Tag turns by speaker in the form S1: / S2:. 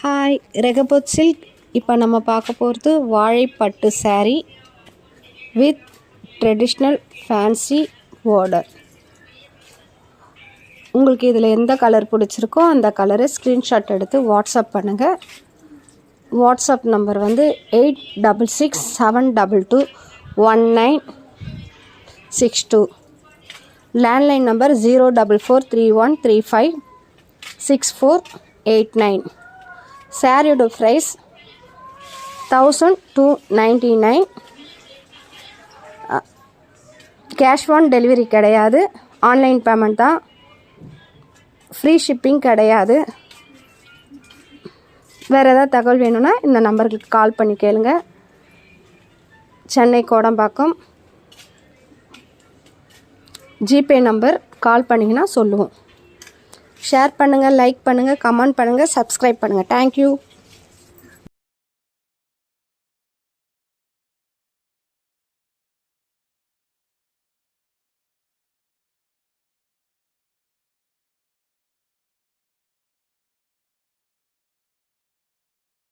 S1: Hi Rehoboth silk. இப்போ நம்ம பார்க்க போகிறது வாழைப்பட்டு saree with traditional fancy border. உங்களுக்கு இதில் எந்த கலர் பிடிச்சிருக்கோ அந்த கலரை ஸ்க்ரீன்ஷாட் எடுத்து வாட்ஸ்அப் பண்ணுங்கள். வாட்ஸ்அப் நம்பர் வந்து 8667221962. Landline number 04431356489. சாரியோட ப்ரைஸ் 1299. கேஷ் ஆன் டெலிவரி கிடையாது, ஆன்லைன் பேமெண்ட் தான். ஃப்ரீ ஷிப்பிங் கிடையாது. வேறு ஏதாவது தகவல் வேணும்னா இந்த நம்பருக்கு கால் பண்ணி கேளுங்க. Chennai Kodambakkam. GPay number call பண்ணிங்கன்னா சொல்லுவோம். ஷேர் பண்ணுங்கள், லைக் பண்ணுங்கள், கமெண்ட் பண்ணுங்கள், சப்ஸ்கிரைப் பண்ணுங்கள். தேங்க்யூ.